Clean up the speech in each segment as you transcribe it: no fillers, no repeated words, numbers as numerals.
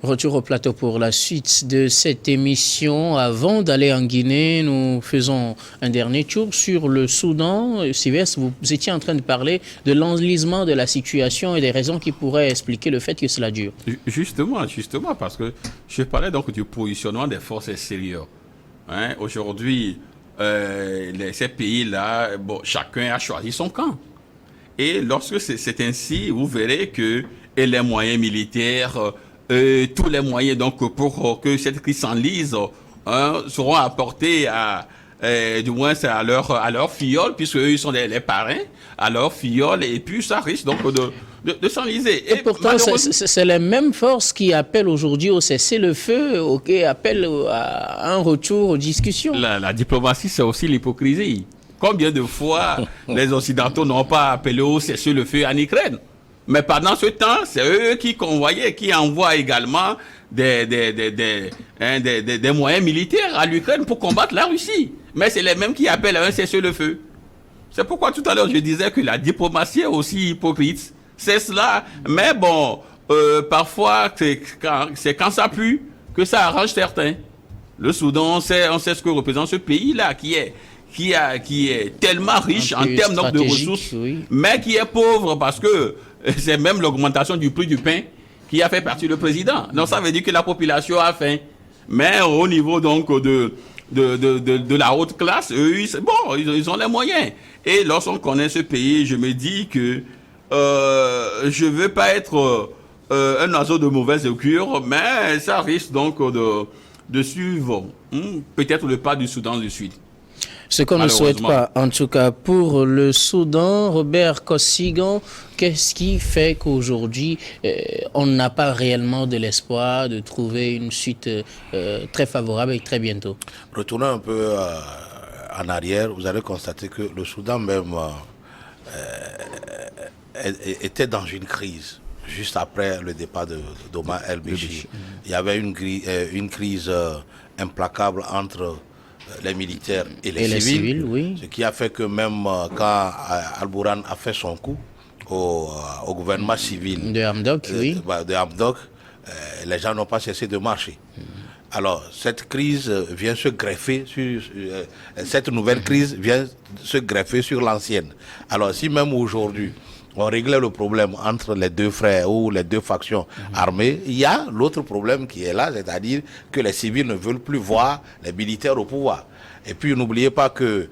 Retour au plateau pour la suite de cette émission. Avant d'aller en Guinée, nous faisons un dernier tour sur le Soudan. Sylvestre, vous étiez en train de parler de l'enlisement de la situation et des raisons qui pourraient expliquer le fait que cela dure. Justement, parce que je parlais donc du positionnement des forces extérieures. Hein, aujourd'hui, ces pays-là, bon, chacun a choisi son camp. Et lorsque c'est ainsi, vous verrez que les moyens militaires, tous les moyens donc pour que cette crise s'enlise seront apportés du moins à leur filleule, puisque eux ils sont les parrains, à leur filleule, et puis ça risque donc de s'enliser. Et pourtant, c'est les mêmes forces qui appellent aujourd'hui au cessez-le-feu, qui appellent à un retour aux discussions. La diplomatie, c'est aussi l'hypocrisie. Combien de fois les Occidentaux n'ont pas appelé au cessez-le-feu en Ukraine? Mais pendant ce temps, c'est eux qui convoyaient, qui envoient également des moyens militaires à l'Ukraine pour combattre la Russie. Mais c'est les mêmes qui appellent à un cessez-le-feu. C'est pourquoi tout à l'heure je disais que la diplomatie est aussi hypocrite. C'est cela. Mais bon, parfois, c'est quand ça pue que ça arrange certains. Le Soudan, on sait ce que représente ce pays-là, qui est tellement riche en termes de ressources, oui, mais qui est pauvre parce que c'est même l'augmentation du prix du pain qui a fait partie le président. Donc ça veut dire que la population a faim. Mais au niveau donc de la haute classe, eux, ils ont les moyens. Et lorsqu'on connaît ce pays, je me dis que je veux pas être un oiseau de mauvaise augure, mais ça risque donc de suivre peut-être le pas du Soudan du Sud. Ce qu'on ne souhaite pas, en tout cas pour le Soudan. Robert Kosigan, qu'est-ce qui fait qu'aujourd'hui, on n'a pas réellement de l'espoir de trouver une suite très favorable et très bientôt? Retournons un peu en arrière, vous allez constater que le Soudan même était dans une crise. Juste après le départ d'Omar el-Béchir. Il y avait une crise implacable entre les militaires et les civils, oui. Ce qui a fait que même quand Al-Bourhan a fait son coup au gouvernement civil de Hamdok, les gens n'ont pas cessé de marcher. Alors, cette crise vient se greffer sur... cette nouvelle crise vient se greffer sur l'ancienne. Alors, si même aujourd'hui, on réglait le problème entre les deux frères ou les deux factions armées, il y a l'autre problème qui est là, c'est-à-dire que les civils ne veulent plus voir les militaires au pouvoir. Et puis n'oubliez pas que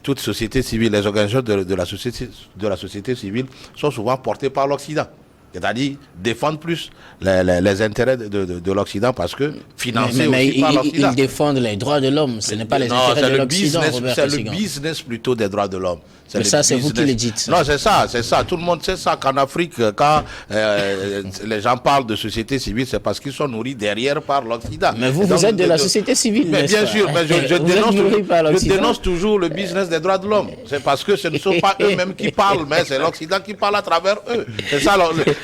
toute société civile, les organisations de la société civile sont souvent portées par l'Occident. C'est-à-dire défendre plus les intérêts de l'Occident parce que financer aussi par l'Occident. Ils défendent les droits de l'homme, ce n'est pas les intérêts de l'Occident. C'est le business plutôt des droits de l'homme. Mais ça, c'est vous qui le dites. Non, c'est ça. Tout le monde sait ça qu'en Afrique, quand les gens parlent de société civile, c'est parce qu'ils sont nourris derrière par l'Occident. Mais vous êtes de la société civile, mais bien sûr, mais je dénonce toujours le business des droits de l'homme. C'est parce que ce ne sont pas eux-mêmes qui parlent, mais c'est l'Occident qui parle à travers eux. C'est ça.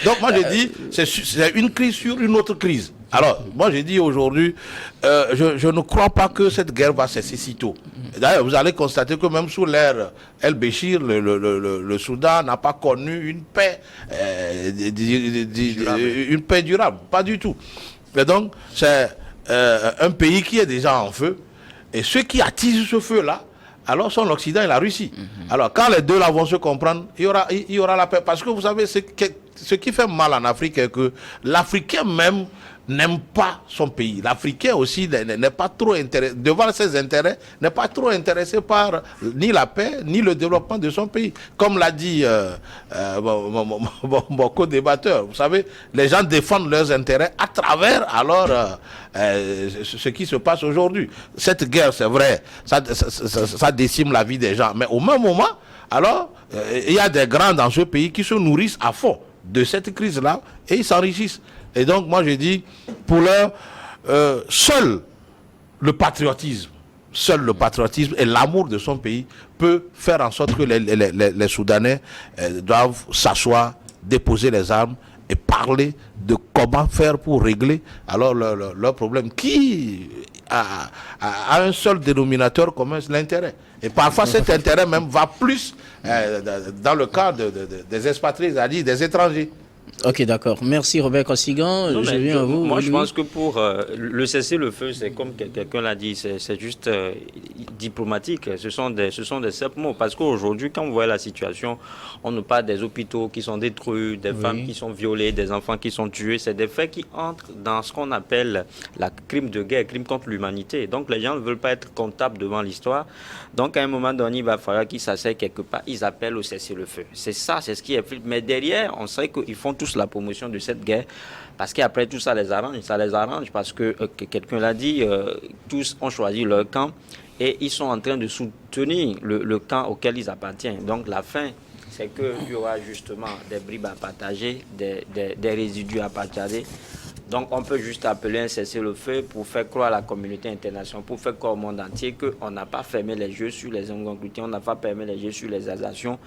Donc moi je dis, c'est une crise sur une autre crise. Alors, moi j'ai dit aujourd'hui, je ne crois pas que cette guerre va cesser si tôt. D'ailleurs, vous allez constater que même sous l'ère el-Béchir, le Soudan n'a pas connu une paix, une paix durable, pas du tout. Et donc, c'est un pays qui est déjà en feu, et ceux qui attisent ce feu-là, alors sont l'Occident et la Russie. Alors, quand les deux là vont se comprendre, il y aura la paix. Parce que vous savez, ce qui fait mal en Afrique est que l'Africain même n'aime pas son pays. L'Africain aussi n'est pas trop intéressé, devant ses intérêts, n'est pas trop intéressé par ni la paix, ni le développement de son pays. Comme l'a dit mon co-débatteur, vous savez, les gens défendent leurs intérêts à travers alors ce qui se passe aujourd'hui. Cette guerre, c'est vrai, ça décime la vie des gens. Mais au même moment, alors, il y a des grands dans ce pays qui se nourrissent à fond de cette crise-là et ils s'enrichissent. Et donc, moi, je dis, pour l'heure, seul le patriotisme et l'amour de son pays peut faire en sorte que les Soudanais doivent s'asseoir, déposer les armes et parler de comment faire pour régler alors leur problème qui a un seul dénominateur commun, c'est l'intérêt. Et parfois, cet intérêt même va plus dans le cas des expatriés, c'est-à-dire des étrangers. Ok, d'accord. Merci Robert Kossigan. Non, Je mais viens à vous. moi, je Louis. pense que pour le cessez-le-feu, c'est comme quelqu'un l'a dit, c'est juste diplomatique. Ce sont des simples mots. Parce qu'aujourd'hui, quand vous voyez la situation, on nous parle des hôpitaux qui sont détruits, des femmes qui sont violées, des enfants qui sont tués. C'est des faits qui entrent dans ce qu'on appelle la crime de guerre, crime contre l'humanité. Donc les gens ne veulent pas être comptables devant l'histoire. Donc à un moment donné, il va falloir qu'ils s'asseyent quelque part. Ils appellent au cessez-le-feu. C'est ça, c'est ce qui est fait. Mais derrière, on sait qu'ils font tous la promotion de cette guerre. Parce qu'après tout, ça les arrange. Ça les arrange parce que quelqu'un l'a dit, tous ont choisi leur camp et ils sont en train de soutenir le camp auquel ils appartiennent. Donc la fin, c'est qu'il y aura justement des bribes à partager, des résidus à partager. Donc on peut juste appeler un cessez-le-feu pour faire croire à la communauté internationale, pour faire croire au monde entier qu'on n'a pas fermé les yeux sur les incongruités, on n'a pas fermé les yeux sur les exactions.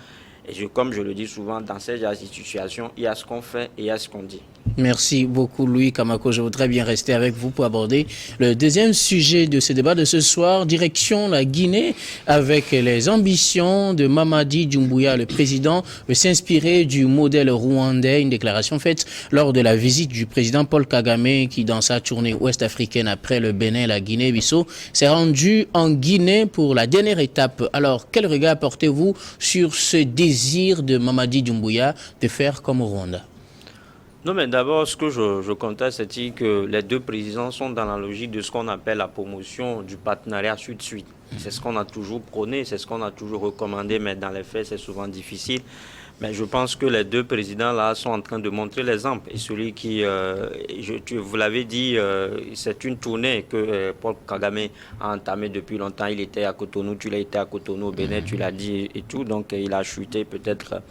Et comme je le dis souvent, dans ces situations, il y a ce qu'on fait et il y a ce qu'on dit. Merci beaucoup Louis Kamako. Je voudrais bien rester avec vous pour aborder le deuxième sujet de ce débat de ce soir, direction la Guinée, avec les ambitions de Mamadi Doumbouya. Le président veut s'inspirer du modèle rwandais, une déclaration faite lors de la visite du président Paul Kagame qui, dans sa tournée ouest-africaine après le Bénin et la Guinée-Bissau, s'est rendu en Guinée pour la dernière étape. Alors, quel regard portez-vous sur ce désir de Mamadi Doumbouya de faire comme au Rwanda? Non, mais d'abord, ce que je conteste, c'est que les deux présidents sont dans la logique de ce qu'on appelle la promotion du partenariat sud-sud. C'est ce qu'on a toujours prôné, c'est ce qu'on a toujours recommandé, mais dans les faits, c'est souvent difficile. Mais je pense que les deux présidents-là sont en train de montrer l'exemple. Et celui qui, vous l'avez dit, c'est une tournée que Paul Kagame a entamée depuis longtemps. Il était à Cotonou, tu l'as été à Cotonou, au Bénin, tu l'as dit et tout. Donc il a chuté peut-être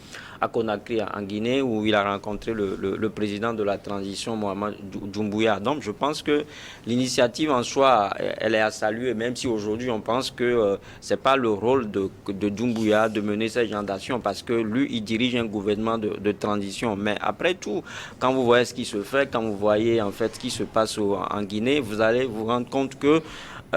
à Conakry, en Guinée, où il a rencontré le président de la transition, Mohamed Doumbouya. Donc je pense que l'initiative en soi, elle est à saluer, même si aujourd'hui on pense que ce n'est pas le rôle de Doumbouya de mener ces genres d'actions, parce que lui, il dirige un gouvernement de transition. Mais après tout, quand vous voyez ce qui se fait, quand vous voyez en fait ce qui se passe en Guinée, vous allez vous rendre compte que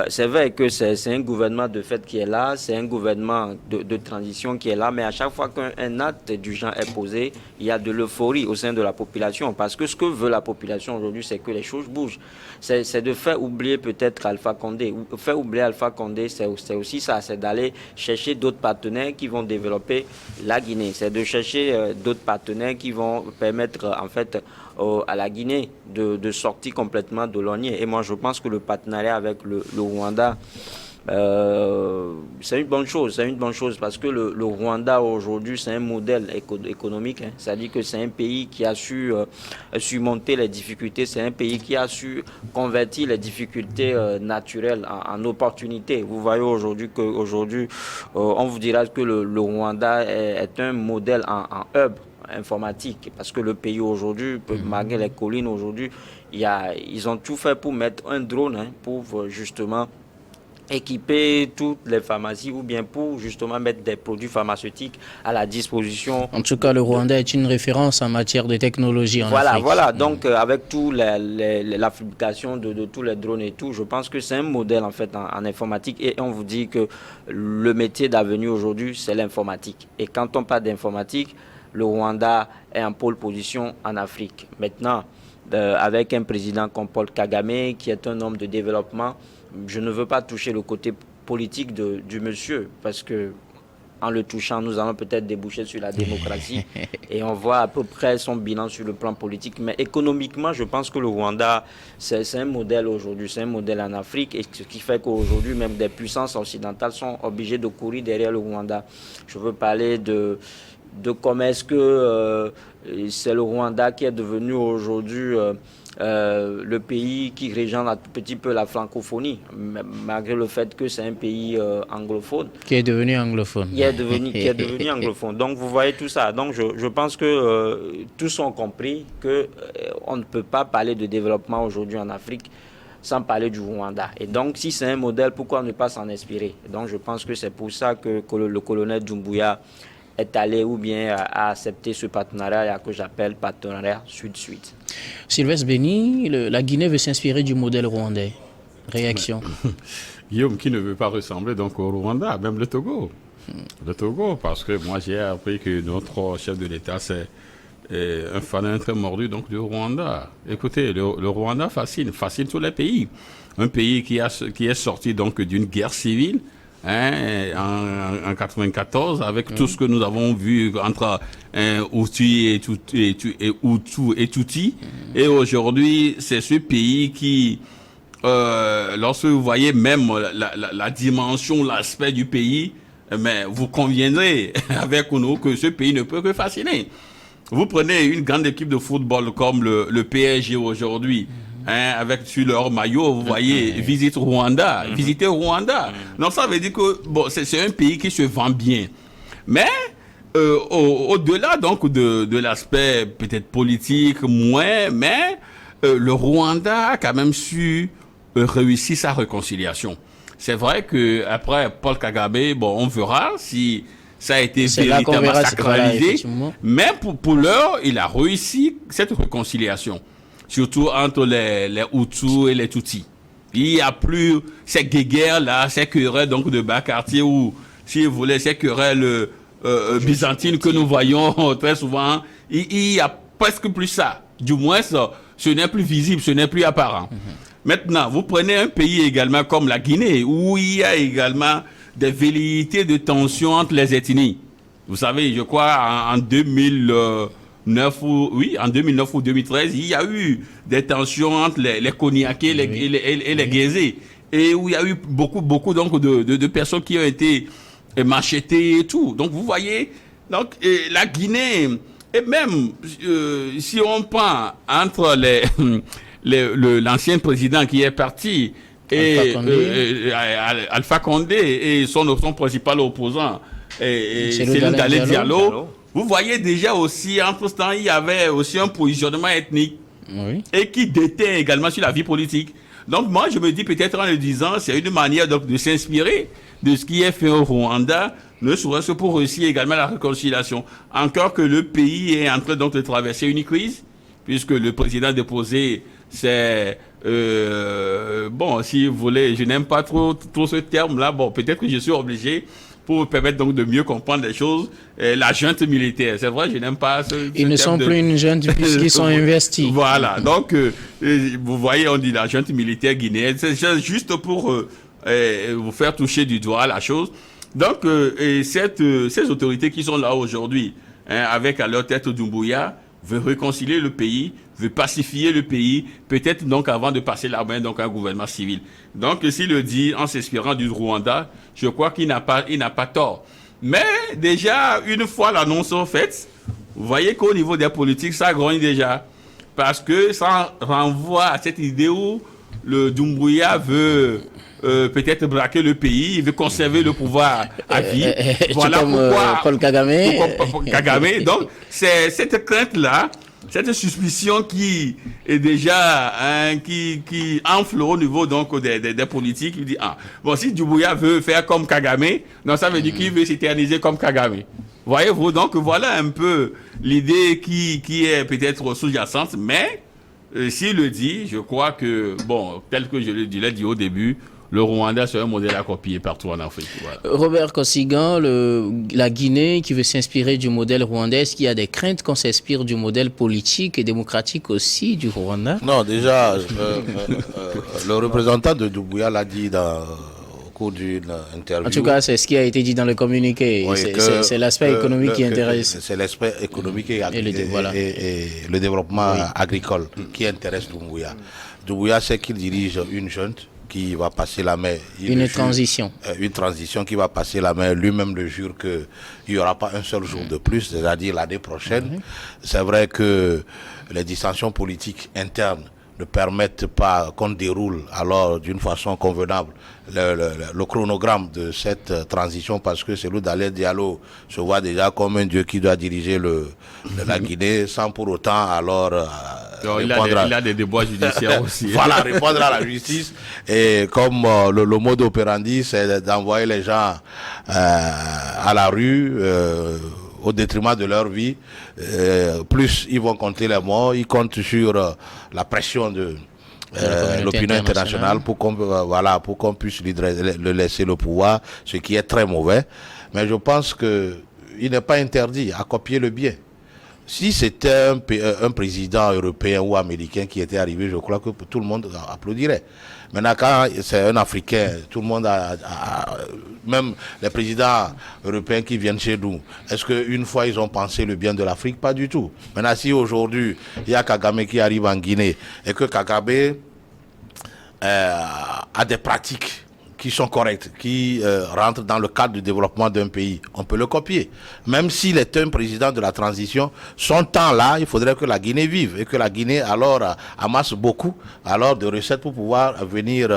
c'est vrai que c'est un gouvernement de fait qui est là, c'est un gouvernement de transition qui est là, mais à chaque fois qu'un acte du genre est posé, il y a de l'euphorie au sein de la population, parce que ce que veut la population aujourd'hui, c'est que les choses bougent. C'est de faire oublier peut-être Alpha Condé. Faire oublier Alpha Condé, c'est aussi ça, c'est d'aller chercher d'autres partenaires qui vont développer la Guinée. C'est de chercher d'autres partenaires qui vont permettre en fait à la Guinée de sortir complètement de l'ornier. Et moi, je pense que le partenariat avec le Rwanda, c'est une bonne chose. C'est une bonne chose parce que le Rwanda, aujourd'hui, c'est un modèle économique. Hein. C'est-à-dire que c'est un pays qui a su surmonter les difficultés. C'est un pays qui a su convertir les difficultés naturelles en opportunités. Vous voyez aujourd'hui on vous dira que le Rwanda est un modèle en hub informatique, parce que le pays aujourd'hui, malgré les collines aujourd'hui, ils ont tout fait pour mettre un drone pour justement équiper toutes les pharmacies ou bien pour justement mettre des produits pharmaceutiques à la disposition. En tout cas, le Rwanda est une référence en matière de technologie en Afrique. Voilà. Donc, avec tout la fabrication de tous les drones et tout, je pense que c'est un modèle en fait en informatique. Et on vous dit que le métier d'avenir aujourd'hui, c'est l'informatique. Et quand on parle d'informatique, le Rwanda est en pôle position en Afrique. Maintenant, avec un président comme Paul Kagame, qui est un homme de développement, je ne veux pas toucher le côté politique du monsieur, parce que en le touchant, nous allons peut-être déboucher sur la démocratie et on voit à peu près son bilan sur le plan politique. Mais économiquement, je pense que le Rwanda, c'est un modèle aujourd'hui, c'est un modèle en Afrique, et ce qui fait qu'aujourd'hui, même des puissances occidentales sont obligées de courir derrière le Rwanda. Je veux parler de comment est-ce que c'est le Rwanda qui est devenu aujourd'hui le pays qui régente un petit peu la francophonie, malgré le fait que c'est un pays anglophone. Qui est devenu anglophone. Qui est devenu anglophone. Donc vous voyez tout ça. Donc je pense que tous ont compris qu'on ne peut pas parler de développement aujourd'hui en Afrique sans parler du Rwanda. Et donc, si c'est un modèle, pourquoi ne pas s'en inspirer? Donc, je pense que c'est pour ça que le colonel Doumbouya est allé ou bien a accepté ce partenariat que j'appelle partenariat Sud-Sud. Sylvestre Béni, la Guinée veut s'inspirer du modèle rwandais. Réaction? Guillaume, qui ne veut pas ressembler donc au Rwanda, même le Togo. Le Togo, parce que moi j'ai appris que notre chef de l'État s'est un fanin très mordu donc du Rwanda. Écoutez, le Rwanda fascine tous les pays. Un pays qui est sorti donc d'une guerre civile, hein, en 94, avec tout ce que nous avons vu entre Hutu et Tutsi. Et aujourd'hui, c'est ce pays qui, lorsque vous voyez même la dimension, l'aspect du pays, mais vous conviendrez avec nous que ce pays ne peut que fasciner. Vous prenez une grande équipe de football comme le PSG aujourd'hui, hein, avec sur leur maillot, vous voyez, visite Rwanda, visiter Rwanda. Donc ça veut dire que bon, c'est un pays qui se vend bien. Mais au-delà donc de l'aspect peut-être politique, moins, mais le Rwanda a quand même su réussir sa réconciliation. C'est vrai que après Paul Kagame, bon, on verra si ça a été véritablement sacralisé, mais pour l'heure, il a réussi cette réconciliation, surtout entre les Hutus et les Tutsis. Il n'y a plus ces guéguerres-là, ces querelles donc de bas quartier ou, si vous voulez, ces querelles byzantines que nous voyons très souvent. Il n'y a presque plus ça. Du moins, ce n'est plus visible, ce n'est plus apparent. Maintenant, vous prenez un pays également comme la Guinée, où il y a également des velléités de tension entre les ethnies. Vous savez, je crois en 2009 ou 2013, il y a eu des tensions entre les Koniakés et les Guézés, et où il y a eu beaucoup donc de personnes qui ont été machetées et tout. Donc vous voyez, donc la Guinée, et même si on prend entre l'ancien président qui est parti et Alpha Condé et son principal opposant, Cellou Dalein Diallo, vous voyez déjà aussi, entre ce temps, il y avait aussi un positionnement ethnique et qui déteint également sur la vie politique. Donc moi, je me dis peut-être en le disant, c'est une manière donc de s'inspirer de ce qui est fait au Rwanda, ne serait-ce pour réussir également la réconciliation. Encore que le pays est en train donc de traverser une crise, puisque le président déposé, c'est bon, si vous voulez, je n'aime pas trop ce terme-là. Bon, peut-être que je suis obligé pour vous permettre donc de mieux comprendre les choses. La junte militaire, c'est vrai, je n'aime pas ce Ils ne sont plus une junte puisqu'ils sont investis. Voilà, donc vous voyez, on dit la junte militaire guinéenne. C'est juste pour vous faire toucher du doigt la chose. Donc, ces autorités qui sont là aujourd'hui, hein, avec à leur tête Doumbouya, veut réconcilier le pays, veut pacifier le pays, peut-être donc avant de passer la main donc à un gouvernement civil. Donc s'il le dit en s'inspirant du Rwanda, je crois qu'il n'a pas tort. Mais déjà, une fois l'annonce faite, vous voyez qu'au niveau des politiques, ça grogne déjà. Parce que ça renvoie à cette idée où le Doumbouya veut peut-être braquer le pays, il veut conserver le pouvoir à vie. Voilà pourquoi Paul Kagame. Kagame. Donc, c'est cette crainte-là, cette suspicion qui est déjà qui enfle au niveau donc des politiques. Il dit bon, si Doumbouya veut faire comme Kagame, donc ça veut dire qu'il veut s'éterniser comme Kagame. Voyez-vous, donc voilà un peu l'idée qui est peut-être sous-jacente, mais s'il le dit, je crois que bon, tel que je l'ai dit au début, le Rwanda, c'est un modèle à copier partout en Afrique. Voilà. Robert Kosigan, la Guinée qui veut s'inspirer du modèle rwandais, est-ce qu'il y a des craintes qu'on s'inspire du modèle politique et démocratique aussi du Rwanda? Non, déjà, le représentant de Doumbouya l'a dit au cours d'une interview. En tout cas, c'est ce qui a été dit dans le communiqué. Oui, c'est l'aspect économique qui intéresse. C'est l'aspect économique et le développement agricole qui intéresse Doumbouya. Doumbouya, c'est qu'il dirige une junte qui va passer la main. Une transition qui va passer la main. Lui-même le jure qu'il n'y aura pas un seul jour de plus, c'est-à-dire l'année prochaine. C'est vrai que les dissensions politiques internes ne permettent pas qu'on déroule alors d'une façon convenable le chronogramme de cette transition, parce que Cellou Dalein Diallo se voit déjà comme un dieu qui doit diriger la Guinée sans pour autant alors il a des déboires judiciaires aussi. Voilà, répondre à la justice. Et comme le mode operandi, c'est d'envoyer les gens à la rue au détriment de leur vie. Plus ils vont compter les morts, ils comptent sur la pression de l'opinion internationale pour qu'on puisse le laisser le pouvoir, ce qui est très mauvais. Mais je pense qu'il n'est pas interdit à copier le bien. si c'était un président européen ou américain qui était arrivé, je crois que tout le monde applaudirait. Maintenant, quand c'est un Africain, tout le monde même les présidents européens qui viennent chez nous, est-ce qu'une fois ils ont pensé le bien de l'Afrique? Pas du tout. Maintenant, si aujourd'hui, il y a Kagame qui arrive en Guinée et que Kagame a des pratiques qui sont correctes, qui rentrent dans le cadre du développement d'un pays, on peut le copier. Même s'il est un président de la transition, son temps-là, il faudrait que la Guinée vive et que la Guinée alors amasse beaucoup alors de recettes pour pouvoir venir,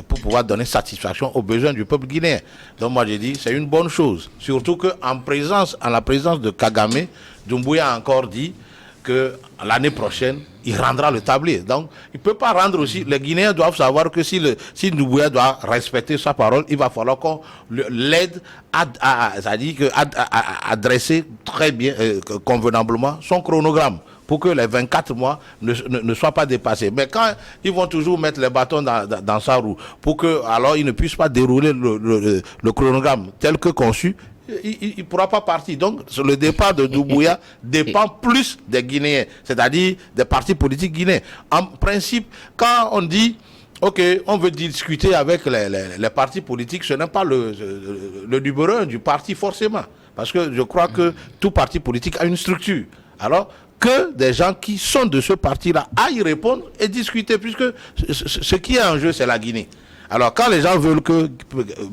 pour pouvoir donner satisfaction aux besoins du peuple guinéen. Donc moi j'ai dit, c'est une bonne chose. Surtout qu'en la présence de Kagame, Doumbouya a encore dit que l'année prochaine, il rendra le tablier. Donc, il ne peut pas rendre aussi. Les Guinéens doivent savoir que si Doumbouya doit respecter sa parole, il va falloir qu'on l'aide à dresser très bien, convenablement, son chronogramme pour que les 24 mois ne soient pas dépassés. Mais quand ils vont toujours mettre les bâtons dans sa roue, pour que alors il ne puisse pas dérouler le chronogramme tel que conçu, il ne pourra pas partir. Donc, le départ de Doumbouya dépend plus des Guinéens, c'est-à-dire des partis politiques guinéens. En principe, quand on dit, OK, on veut discuter avec les partis politiques, ce n'est pas le numéro 1 du parti forcément. Parce que je crois que tout parti politique a une structure. Alors, que des gens qui sont de ce parti-là aillent répondre et discuter, puisque ce qui est en jeu, c'est la Guinée. Alors, quand les gens veulent que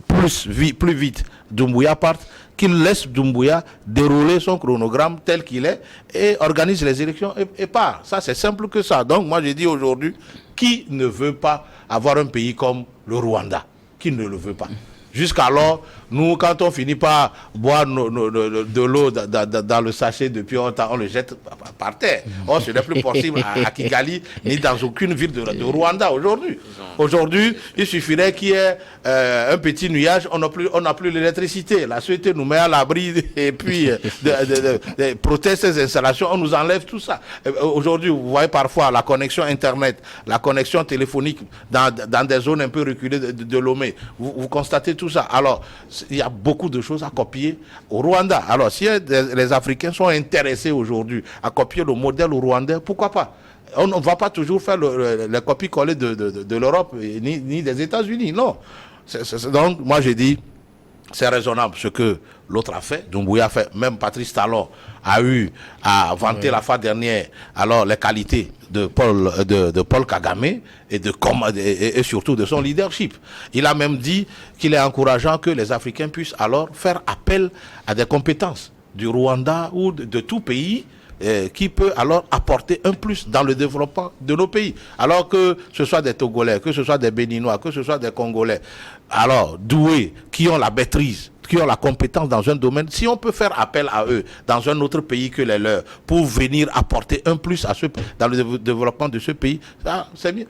plus vite Doumbouya parte, qu'il laisse Doumbouya dérouler son chronogramme tel qu'il est et organise les élections et part. Ça, c'est simple que ça. Donc, moi, j'ai dit aujourd'hui, qui ne veut pas avoir un pays comme le Rwanda? Qui ne le veut pas? Jusqu'alors, nous, quand on finit par boire de l'eau dans le sachet depuis longtemps, on le jette par terre. Or, ce n'est plus possible à Kigali, ni dans aucune ville de Rwanda aujourd'hui. Aujourd'hui, il suffirait qu'il y ait un petit nuage, on n'a plus l'électricité. La société nous met à l'abri et puis protège ces installations, on nous enlève tout ça. Aujourd'hui, vous voyez parfois la connexion Internet, la connexion téléphonique dans des zones un peu reculées de Lomé. Vous constatez tout ça. Alors, il y a beaucoup de choses à copier au Rwanda. Alors, si les Africains sont intéressés aujourd'hui à copier le modèle rwandais, pourquoi pas? On ne va pas toujours faire les copies-coller de l'Europe ni des États-Unis, non. Donc, moi, j'ai dit, c'est raisonnable ce que l'autre a fait, Doumbouya a fait, même Patrice Talon a eu à vanter la fois dernière alors les qualités de Paul Kagame et surtout de son leadership. Il a même dit qu'il est encourageant que les Africains puissent alors faire appel à des compétences du Rwanda ou de tout pays qui peut alors apporter un plus dans le développement de nos pays. Alors que ce soit des Togolais, que ce soit des Béninois, que ce soit des Congolais, alors doués, qui ont la maîtrise, qui ont la compétence dans un domaine, si on peut faire appel à eux dans un autre pays que les leurs pour venir apporter un plus dans le développement de ce pays, ça c'est bien.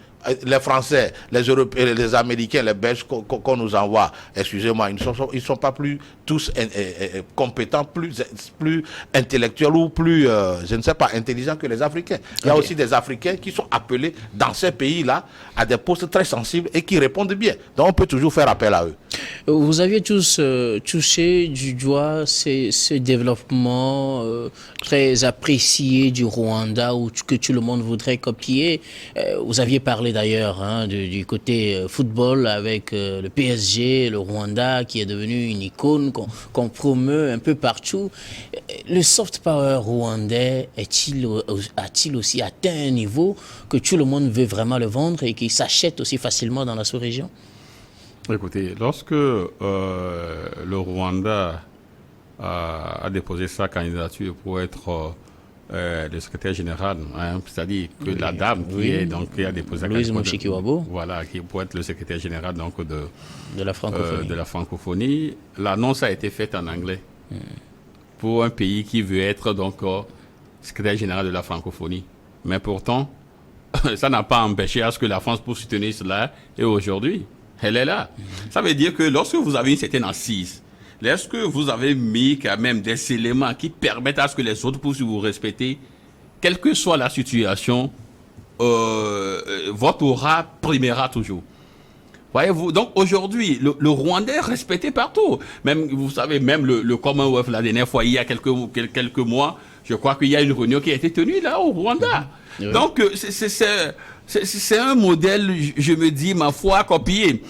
Les Français, les Européens, les Américains, les Belges qu'on nous envoie, excusez-moi, ils ne sont pas plus tous compétents, plus intellectuels ou plus, je ne sais pas, intelligents que les Africains. Il y a aussi des Africains qui sont appelés dans ces pays-là à des postes très sensibles et qui répondent bien. Donc on peut toujours faire appel à eux. Vous aviez tous touché du doigt ce développement très apprécié du Rwanda ou que tout le monde voudrait copier. Vous aviez parlé d'ailleurs du côté football avec le PSG, le Rwanda qui est devenu une icône qu'on promeut un peu partout. Le soft power rwandais a-t-il aussi atteint un niveau que tout le monde veut vraiment le vendre et qui s'achète aussi facilement dans la sous-région? Écoutez, lorsque le Rwanda a déposé sa candidature pour être le secrétaire général, c'est-à-dire que la dame qui a déposé Louise Mushikiwabo, voilà, qui pour être le secrétaire général donc de la francophonie, l'annonce a été faite en anglais pour un pays qui veut être donc secrétaire général de la francophonie. Mais pourtant, ça n'a pas empêché à ce que la France puisse soutenir cela et aujourd'hui, elle est là. Ça veut dire que lorsque vous avez une certaine assise, lorsque vous avez mis quand même des éléments qui permettent à ce que les autres puissent vous respecter, quelle que soit la situation, votre aura primera toujours. Voyez-vous, donc aujourd'hui, le Rwandais est respecté partout. Même, vous savez, même le Commonwealth, la dernière fois, il y a quelques mois, je crois qu'il y a une réunion qui a été tenue là au Rwanda. Oui. Donc, c'est un modèle, je me dis, ma foi, à copier.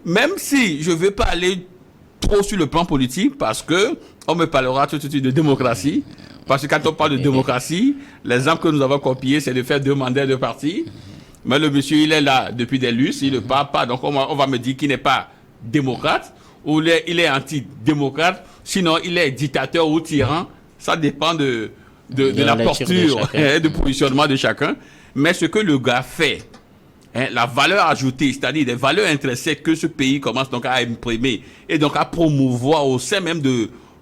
Même si je ne veux pas aller trop sur le plan politique, parce que on me parlera tout de suite de démocratie. Parce que quand on parle de démocratie, l'exemple que nous avons copié, c'est de faire 2 mandats de parti. Mais le monsieur, il est là depuis des lustres, il ne parle pas. Donc, on va me dire qu'il n'est pas démocrate, ou il est anti-démocrate. Sinon, il est dictateur ou tyran. Ça dépend de la posture de positionnement de chacun. Mais ce que le gars fait, la valeur ajoutée, c'est-à-dire des valeurs intrinsèques que ce pays commence donc à imprimer et donc à promouvoir au sein même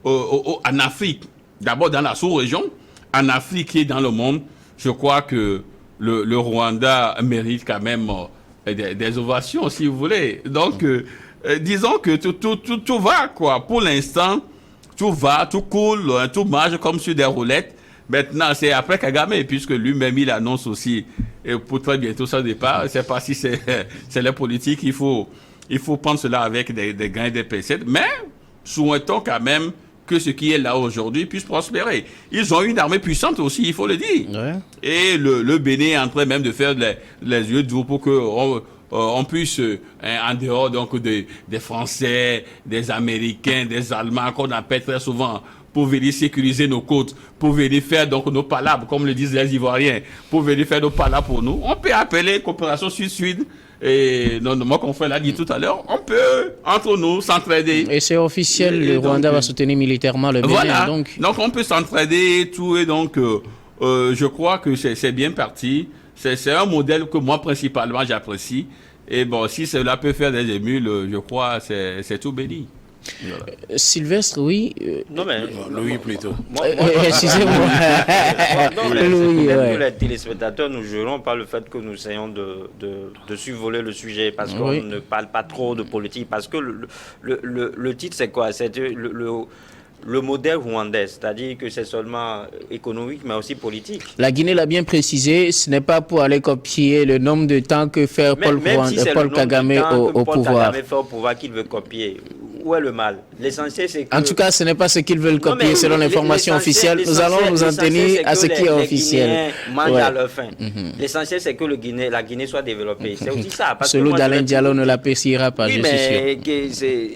en Afrique, d'abord dans la sous-région, en Afrique et dans le monde, je crois que le Rwanda mérite quand même des ovations, si vous voulez. Donc, disons que tout va, quoi. Pour l'instant, tout va, tout coule, tout marche comme sur des roulettes. Maintenant, c'est après Kagame, puisque lui-même, il annonce aussi, et pour très bientôt son départ, je ne sais pas si c'est la politique, il faut prendre cela avec des grains et des pincettes, mais souhaitons quand même que ce qui est là aujourd'hui puisse prospérer. Ils ont une armée puissante aussi, il faut le dire. Ouais. Et le Bénin est en train même de faire les yeux doux pour que on puisse, en dehors donc des Français, des Américains, des Allemands, qu'on appelle très souvent, pour venir sécuriser nos côtes, pour venir faire donc nos palabres, comme le disent les Ivoiriens, pour venir faire nos palabres pour nous. On peut appeler coopération sud-sud, et mon confrère l'a dit tout à l'heure, on peut, entre nous, s'entraider. Et c'est officiel, le Rwanda va soutenir militairement le Bénin. Voilà, donc on peut s'entraider et tout, et donc je crois que c'est bien parti. C'est un modèle que moi, principalement, j'apprécie. Et bon, si cela peut faire des émules, je crois, c'est tout béni. Voilà. Sylvestre, oui. Non, mais Louis plutôt. Excusez-moi. Nous, les téléspectateurs, nous jurons par le fait que nous essayons de survoler le sujet parce qu'on ne parle pas trop de politique. Parce que le titre, c'est quoi? C'est le modèle rwandais, c'est-à-dire que c'est seulement économique, mais aussi politique. La Guinée l'a bien précisé, ce n'est pas pour aller copier le nombre de temps que fait Paul Kagame au pouvoir. Kagame fait au pouvoir qu'il veut copier. Où est le mal? L'essentiel, c'est que... En tout cas, ce n'est pas ce qu'ils veulent copier selon l'information officielle. Nous allons nous en tenir à ce qui est officiel. Les Guinéens mangent à leur faim. L'essentiel, c'est que la Guinée soit développée. C'est aussi ça. Celui d'Alain Diallo ne l'appréciera pas, je suis sûr.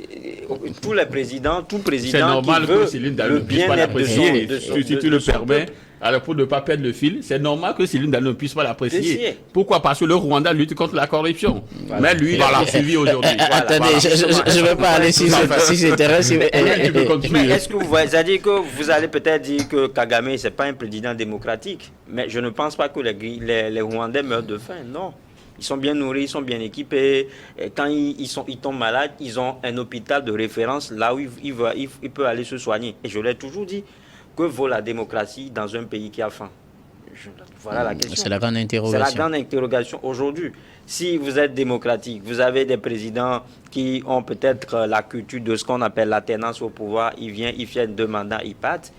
Tous les présidents, tout président c'est normal qui veut que Céline Diallo le bien-être de son si tu le permets. Alors, pour ne pas perdre le fil, c'est normal que Céline Diallo ne puisse pas l'apprécier. Pourquoi? Parce que le Rwanda lutte contre la corruption. Voilà. Mais lui, il l'a poursuivi aujourd'hui. Attendez, je ne vais pas aller sur ce terrain. Mais est-ce que vous allez dire que vous allez peut-être dire que Kagame, ce n'est pas un président démocratique? Mais je ne pense pas que les Rwandais meurent de faim, non. Ils sont bien nourris, ils sont bien équipés. Et quand ils tombent malades, ils ont un hôpital de référence là où ils peuvent aller se soigner. Et je l'ai toujours dit. Que vaut la démocratie dans un pays qui a faim? Voilà la question. C'est la grande interrogation. C'est la grande interrogation aujourd'hui. Si vous êtes démocratique, vous avez des présidents qui ont peut-être la culture de ce qu'on appelle l'alternance au pouvoir. Ils viennent, ils font 2 mandats, ils partent.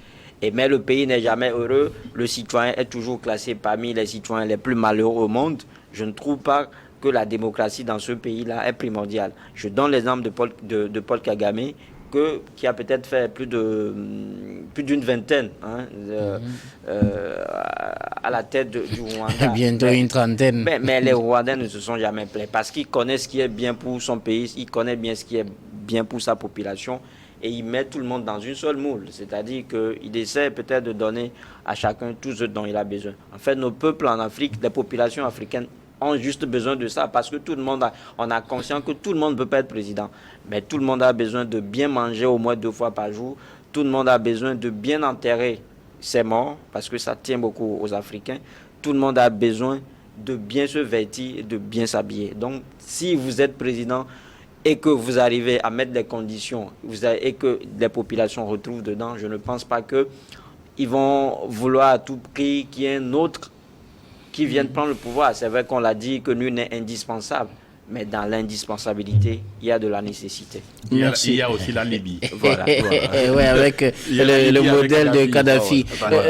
Mais le pays n'est jamais heureux. Le citoyen est toujours classé parmi les citoyens les plus malheureux au monde. Je ne trouve pas que la démocratie dans ce pays-là est primordiale. Je donne l'exemple de Paul Kagame, qui a peut-être fait plus d'une vingtaine à la tête du Rwanda. Bientôt une trentaine. Mais les Rwandais ne se sont jamais plaints parce qu'ils connaissent ce qui est bien pour son pays, ils connaissent bien ce qui est bien pour sa population et ils mettent tout le monde dans une seule moule. C'est-à-dire qu'ils essaient peut-être de donner à chacun tout ce dont il a besoin. En fait, nos peuples en Afrique, les populations africaines, ont juste besoin de ça parce que tout le monde on a conscience que tout le monde ne peut pas être président, mais tout le monde a besoin de bien manger au moins 2 fois par jour, tout le monde a besoin de bien enterrer ses morts parce que ça tient beaucoup aux Africains, tout le monde a besoin de bien se vêtir et de bien s'habiller. Donc si vous êtes président et que vous arrivez à mettre des conditions et que les populations retrouvent dedans, je ne pense pas qu'ils vont vouloir à tout prix qu'il y ait un autre qui viennent prendre le pouvoir. C'est vrai qu'on l'a dit que nul n'est indispensable. mais dans l'indispensabilité, il y a de la nécessité. Merci. Il y a aussi la Libye. Voilà. Ouais, avec Il y a la le Libye avec modèle de Kadhafi. Kadhafi. Voilà.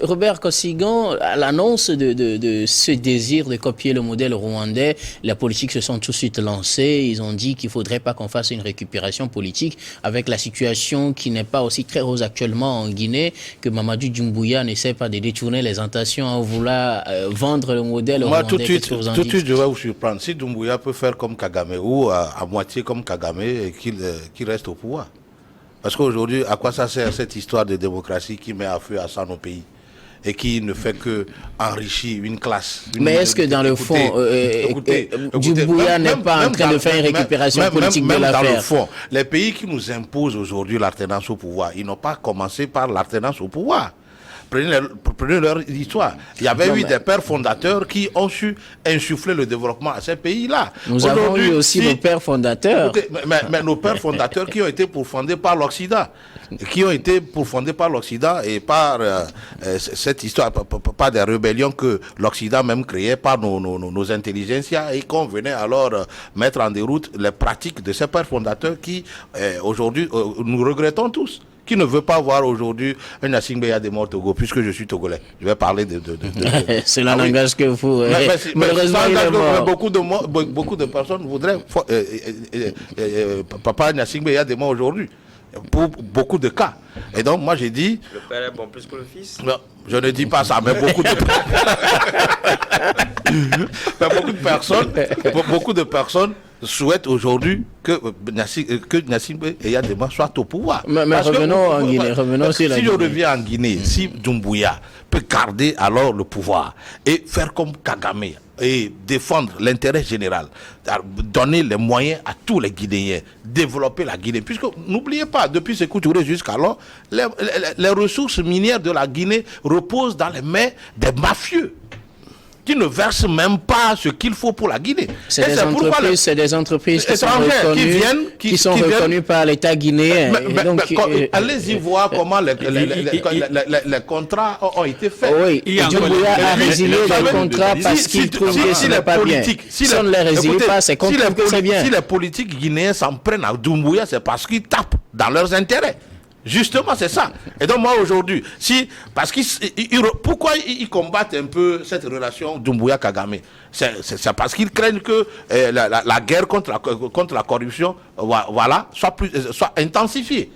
Robert Kosigan, à l'annonce de ce désir de copier le modèle rwandais, la politique se sont tout de suite lancés. Ils ont dit qu'il ne faudrait pas qu'on fasse une récupération politique avec la situation qui n'est pas aussi très rose actuellement en Guinée, que Mamadou Doumbouya n'essaie pas de détourner les intentions en voulant vendre le modèle Moi, rwandais. tout de Qu'est-ce suite, que vous en je dites? vais vous surprendre. Si Doumbouya peut faire comme Kagame ou à moitié comme Kagame, et qu'il reste au pouvoir. Parce qu'aujourd'hui, à quoi ça sert cette histoire de démocratie qui met à feu à ça nos pays et qui ne fait que enrichir une classe? Mais est-ce que dans le fond, Doumbouya n'est pas en train de faire une récupération politique de dans le l'affaire? fond, les pays qui nous imposent aujourd'hui l'alternance au pouvoir, ils n'ont pas commencé par l'alternance au pouvoir. Prenez leur histoire. Il y avait eu des pères fondateurs qui ont su insuffler le développement à ces pays-là. Nous avons eu aussi nos pères fondateurs. Écoutez, mais nos pères fondateurs qui ont été pourfondés par l'Occident. Et par cette histoire, par des rébellions que l'Occident même créait par nos intelligences et qu'on venait alors mettre en déroute les pratiques de ces pères fondateurs qui, aujourd'hui, nous regrettons tous. Qui ne veut pas voir aujourd'hui un Yassine Beyadema au Togo, puisque je suis togolais. Je vais parler de... Cela n'engage que vous. Malheureusement, il est mort. Beaucoup de personnes voudraient Papa Yassine Beyadema aujourd'hui, pour beaucoup de cas. Et donc, moi, j'ai dit... Le père est bon plus que le fils? Non, je ne dis pas ça, mais beaucoup de personnes souhaitent aujourd'hui que Yassine Beyadema soit au pouvoir. Mais revenons en Guinée. Revenons sur la Si je Guinée. reviens en Guinée, si Doumbouya peut garder alors le pouvoir et faire comme Kagame et défendre l'intérêt général, donner les moyens à tous les Guinéens, développer la Guinée. Puisque, n'oubliez pas, depuis Sékou Touré jusqu'alors, les ressources minières de la Guinée reposent dans les mains des mafieux qui ne versent même pas ce qu'il faut pour la Guinée. C'est des entreprises qui sont reconnues, qui sont reconnues par l'État guinéen. Allez-y voir comment les contrats ont été faits. Oui, Doumbouya a résilié les contrats parce qu'il trouve que ce n'est pas bien. Si on ne les résilie pas, c'est qu'on trouve que c'est bien. Si les politiques guinéens s'en prennent à Doumbouya, c'est parce qu'ils tapent dans leurs intérêts. Justement, c'est ça. Et donc moi aujourd'hui, pourquoi ils combattent un peu cette relation Doumbouya-Kagame? C'est parce qu'ils craignent que la guerre contre la corruption soit intensifiée.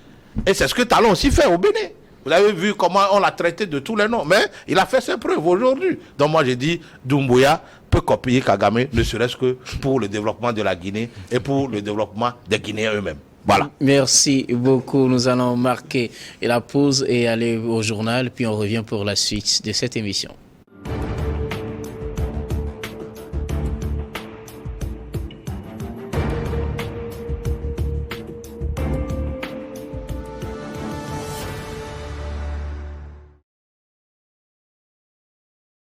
Et c'est ce que Talon aussi fait au Bénin. Vous avez vu comment on l'a traité de tous les noms. Mais il a fait ses preuves aujourd'hui. Donc moi j'ai dit, Doumbouya peut copier Kagame, ne serait-ce que pour le développement de la Guinée et pour le développement des Guinéens eux-mêmes. Voilà. Merci beaucoup. Nous allons marquer la pause et aller au journal, puis on revient pour la suite de cette émission.